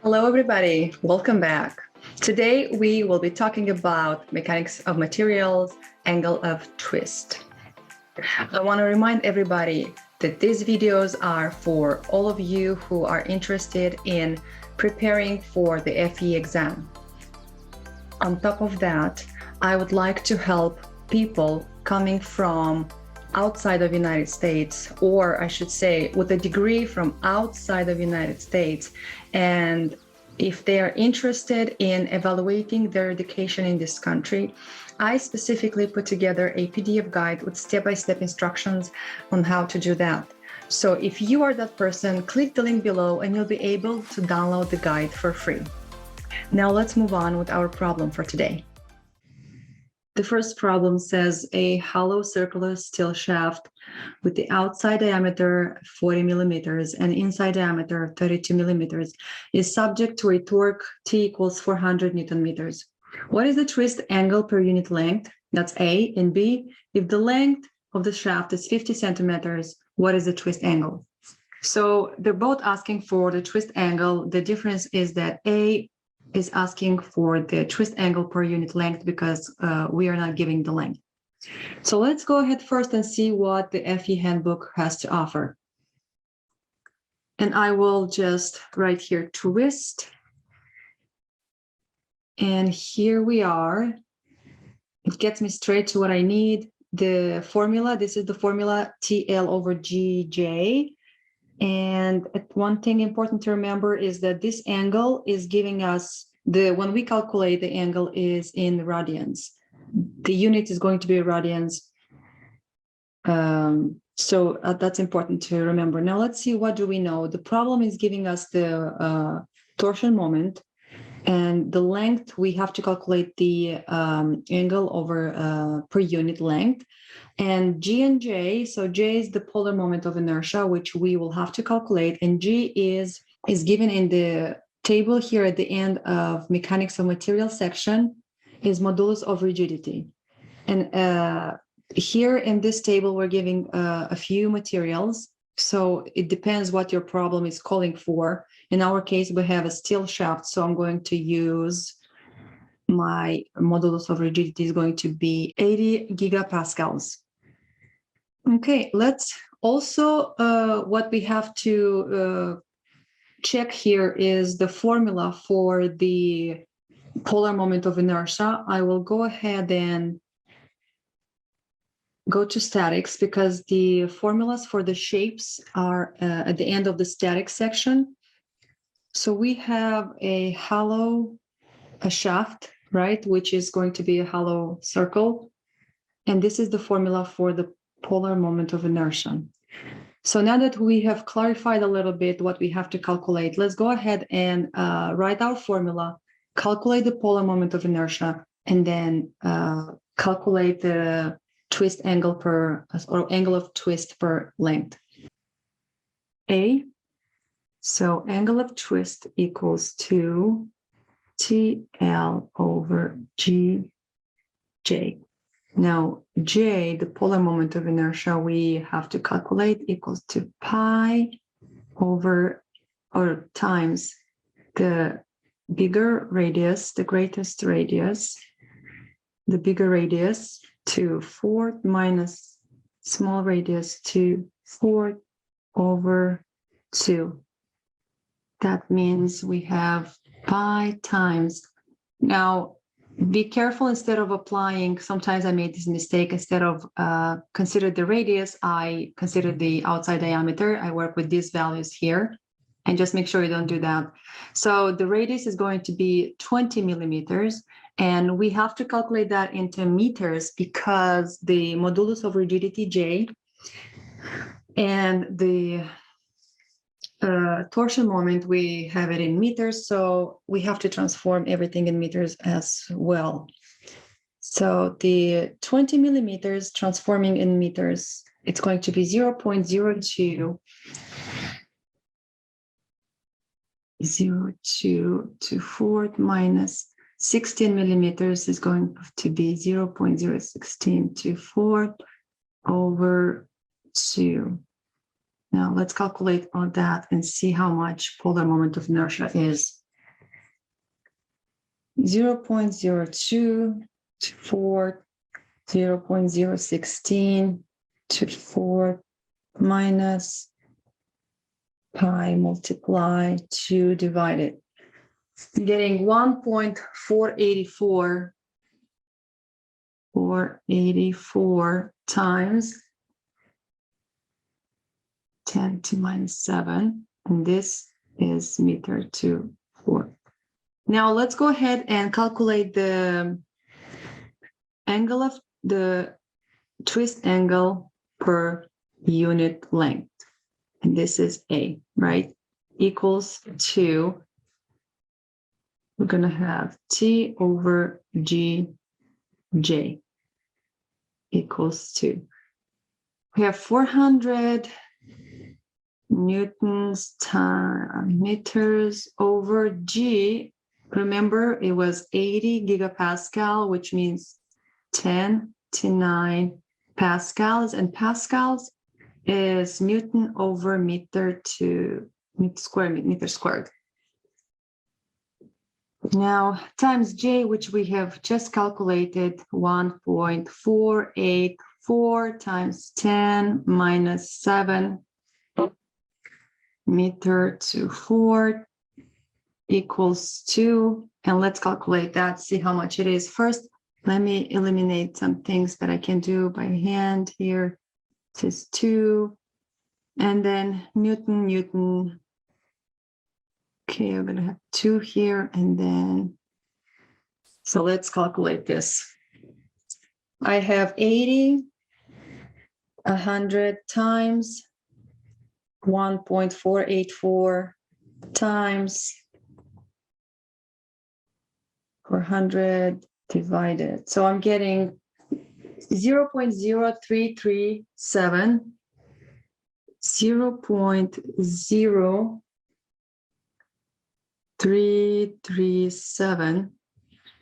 Hello, everybody. Welcome back. Today, we will be talking about mechanics of materials, angle of twist. I want to remind everybody that these videos are for all of you who are interested in preparing for the FE exam. On top of that, I would like to help people coming from outside of the United States, or I should say with a degree from outside of the United States. And if they are interested in evaluating their education in this country, I specifically put together a PDF guide with step-by-step instructions on how to do that. So if you are that person, click the link below and you'll be able to download the guide for free. Now let's move on with our problem for today. The first problem says a hollow circular steel shaft with the outside diameter 40 millimeters and inside diameter 32 millimeters is subject to a torque T equals 400 Newton meters. What is the twist angle per unit length? That's A. And B, if the length of the shaft is 50 centimeters, what is the twist angle? So they're both asking for the twist angle. The difference is that A is asking for the twist angle per unit length because we are not giving the length. So let's go ahead first and see what the FE handbook has to offer. And I will just write here twist. And here we are. It gets me straight to what I need. The formula, this is the formula TL over GJ. And one thing important to remember is that this angle is giving us when we calculate the angle is in radians. The unit is going to be radians. So that's important to remember. Now let's see, what do we know? The problem is giving us the torsion moment, and the length, we have to calculate the angle over per unit length. And G and J, so J is the polar moment of inertia, which we will have to calculate, and G is given in the table here at the end of mechanics of materials section, is modulus of rigidity. And here in this table, we're giving a few materials. So it depends what your problem is calling for. In our case, we have a steel shaft, so I'm going to use my modulus of rigidity is going to be 80 gigapascals. Okay, let's also, what we have to check here is the formula for the polar moment of inertia. I will go ahead and go to statics because the formulas for the shapes are at the end of the static section. So we have a hollow shaft, right, which is going to be a hollow circle. And this is the formula for the polar moment of inertia. So now that we have clarified a little bit what we have to calculate, let's go ahead and write our formula, calculate the polar moment of inertia, and then calculate the twist angle or angle of twist per length. A, so angle of twist equals to TL over GJ. Now, J, the polar moment of inertia, we have to calculate equals to pi over or times the bigger radius, the greatest radius, the bigger radius to 4 minus small radius to 4 over 2. That means we have pi times. Now, be careful, instead of applying, sometimes I made this mistake, instead of consider the radius, I consider the outside diameter. I work with these values here, and just make sure you don't do that. So the radius is going to be 20 millimeters, and we have to calculate that into meters because the modulus of rigidity J and the torsion moment, we have it in meters, so we have to transform everything in meters as well. So the 20 millimeters transforming in meters, it's going to be 0.02 to 4 minus 16 millimeters is going to be 0.016 to 4 over 2. Now let's calculate on that and see how much polar moment of inertia is. 0.02 to 4, 0.016 to 4 minus pi multiply 2 divided. I'm getting 1.484 times 10 to minus 7, and this is meter to 4. Now let's go ahead and calculate the angle of the twist angle per unit length. And this is A, right? Equals to, we're going to have T over GJ equals to, we have 400 newtons meters over G. Remember, it was 80 gigapascal, which means 10 to 9 pascals, and pascals is Newton over meter to meter squared. Now, times J, which we have just calculated, 1.484 times 10 minus 7 meter to 4 equals 2. And let's calculate that, see how much it is. First, let me eliminate some things that I can do by hand here. This is 2. And then Newton. Okay, I'm going to have 2 here. And then, so let's calculate this. I have 80, 100 times 1.484 times 400 divided. So I'm getting 0.0337, 0.0337,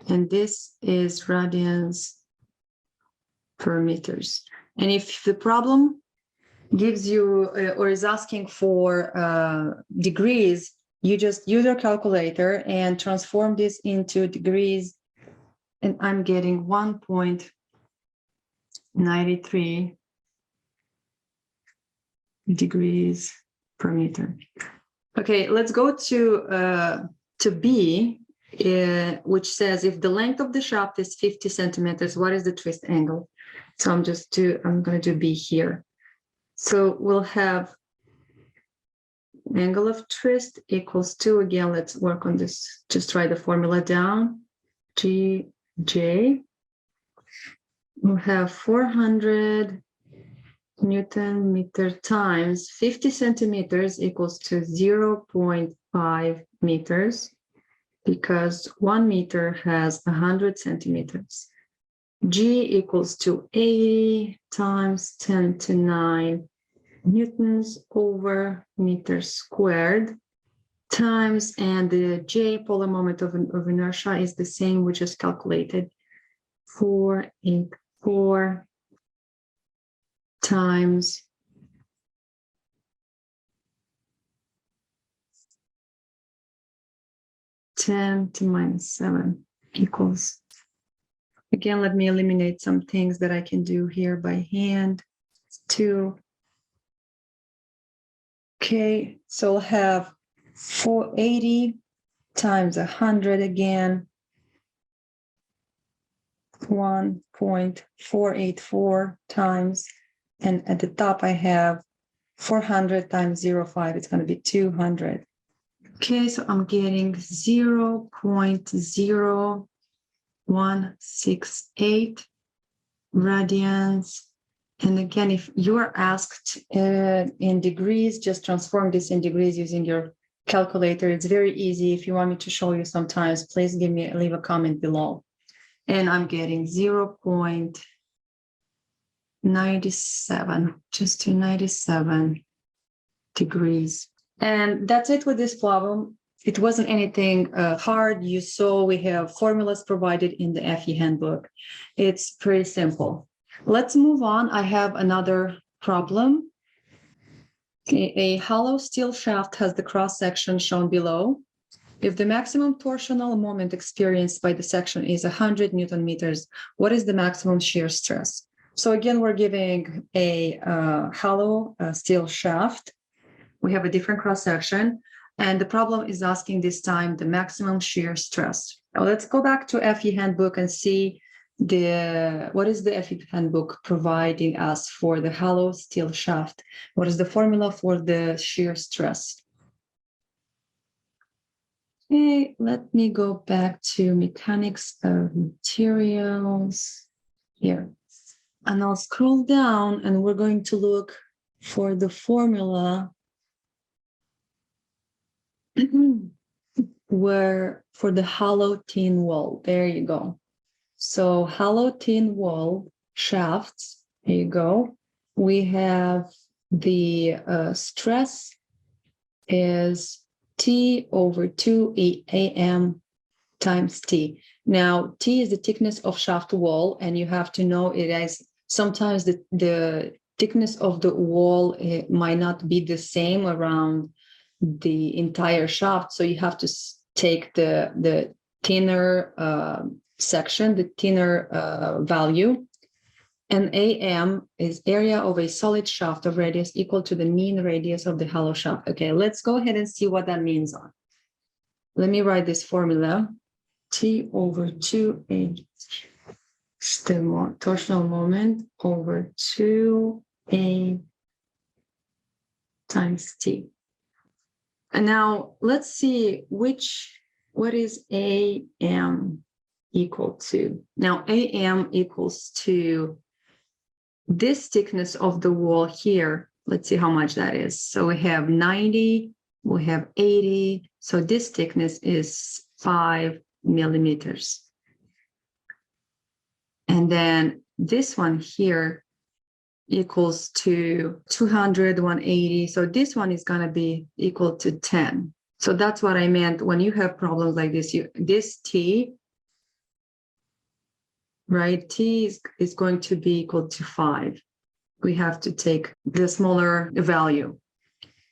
and this is radians per meters. And if the problem gives you or is asking for degrees, you just use your calculator and transform this into degrees, and I'm getting 1.93 degrees per meter. Okay, let's go to B, which says if the length of the shaft is 50 centimeters, what is the twist angle? So I'm going to do B here. So we'll have angle of twist equals 2. Again, let's work on this. Just write the formula down. GJ. We'll have 400 Newton meter times 50 centimeters equals to 0.5 meters, because 1 meter has 100 centimeters. G equals to 80 times 10 to 9 newtons over meter squared times, and the J, polar moment of inertia, is the same, we just calculated, 484 times 10 to minus 7 equals. Again, let me eliminate some things that I can do here by hand. 2. Okay, so I'll have 480 times 100 again, 1.484 times, and at the top I have 400 times 0.5, it's going to be 200. Okay, so I'm getting 0.0168 radians. And again, if you are asked in degrees, just transform this in degrees using your calculator. It's very easy. If you want me to show you sometimes, please leave a comment below. And I'm getting 0.97, just to 97 degrees. And that's it with this problem. It wasn't anything hard. You saw we have formulas provided in the FE handbook. It's pretty simple. Let's move on. I have another problem. A hollow steel shaft has the cross section shown below. if the maximum torsional moment experienced by the section is 100 Newton meters, what is the maximum shear stress? So again, we're giving a hollow steel shaft. We have a different cross section, and the problem is asking this time the maximum shear stress. Now let's go back to FE handbook and see what is the FE handbook providing us for the hollow steel shaft. What is the formula for the shear stress? Okay, let me go back to mechanics of materials here. And I'll scroll down and we're going to look for the formula where for the hollow tin wall. There you go. So hollow tin wall shafts, there you go. We have the stress is T over 2 AM times T. Now, T is the thickness of shaft wall, and you have to know it as sometimes the thickness of the wall might not be the same around the entire shaft. So you have to take the thinner section, the thinner value. And AM is area of a solid shaft of radius equal to the mean radius of the hollow shaft. Okay, let's go ahead and see what that means. Let me write this formula. T over 2A, the torsional moment over 2A times T. And now let's see what is AM equal to. Now AM equals to this thickness of the wall here. Let's see how much that is. So we have 90, we have 80. So this thickness is 5 millimeters. And then this one here equals to 200, 180. So this one is going to be equal to 10. So that's what I meant when you have problems like this. This T, right? T is going to be equal to 5. We have to take the smaller value.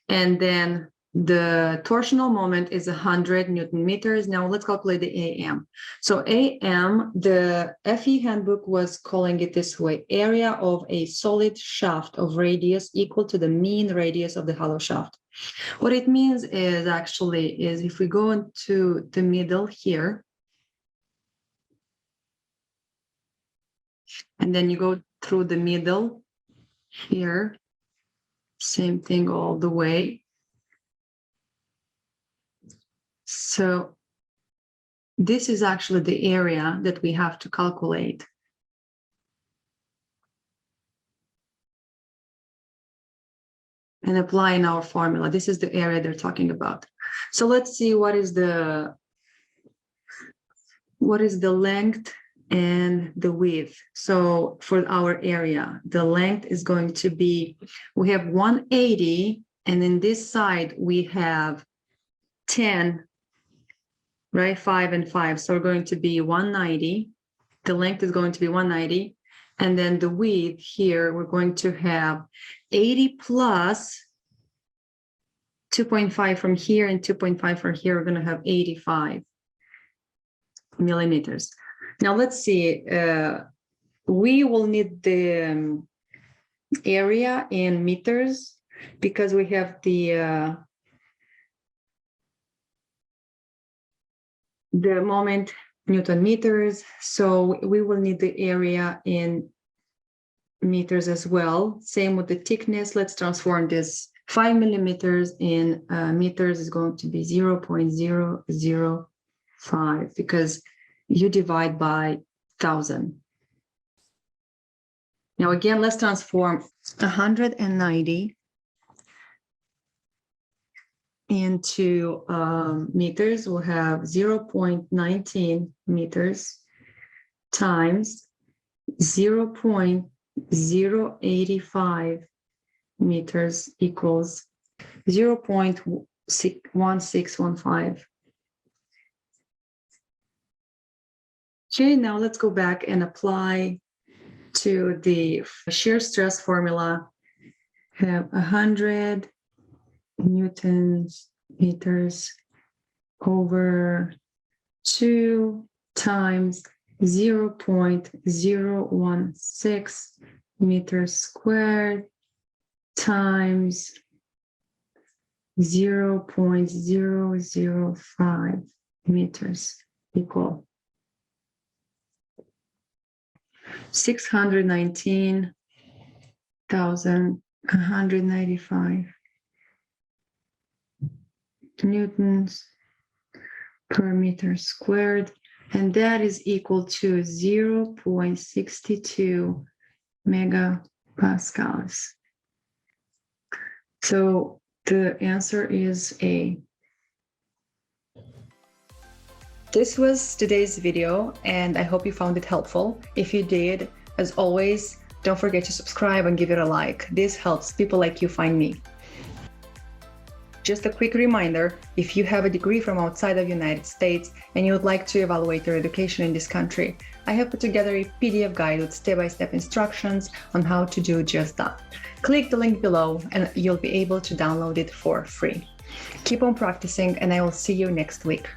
And then the torsional moment is 100 Newton meters. Now let's calculate the AM. So AM, the FE handbook was calling it this way: area of a solid shaft of radius equal to the mean radius of the hollow shaft. What it means is if we go into the middle here, and then you go through the middle here, same thing all the way. So this is actually the area that we have to calculate. And apply in our formula. This is the area they're talking about. So let's see what is the length and the width. So for our area, the length is going to be, we have 180, and in this side we have 10, right? 5 and 5. So we're going to be 190. The length is going to be 190. And then the width here, we're going to have 80 plus 2.5 from here and 2.5 from here. We're going to have 85 millimeters. Now let's see. We will need the area in meters because we have the moment Newton meters. So we will need the area in meters as well. Same with the thickness. Let's transform this. 5 millimeters in meters is going to be 0.005 because you divide by 1,000. Now again, let's transform 190 into meters. We'll have 0.19 meters times 0.085 meters equals 0.1615. Okay, now let's go back and apply to the shear stress formula. Have 100 Newton meters over 2 times 0.016 meters squared times 0.005 meters equal 619,195 newtons per meter squared, and that is equal to 0.62 megapascals. So the answer is A. This was today's video, and I hope you found it helpful. If you did, as always, don't forget to subscribe and give it a like. This helps people like you find me. Just a quick reminder, if you have a degree from outside of the United States and you would like to evaluate your education in this country, I have put together a PDF guide with step-by-step instructions on how to do just that. Click the link below and you'll be able to download it for free. Keep on practicing, and I will see you next week.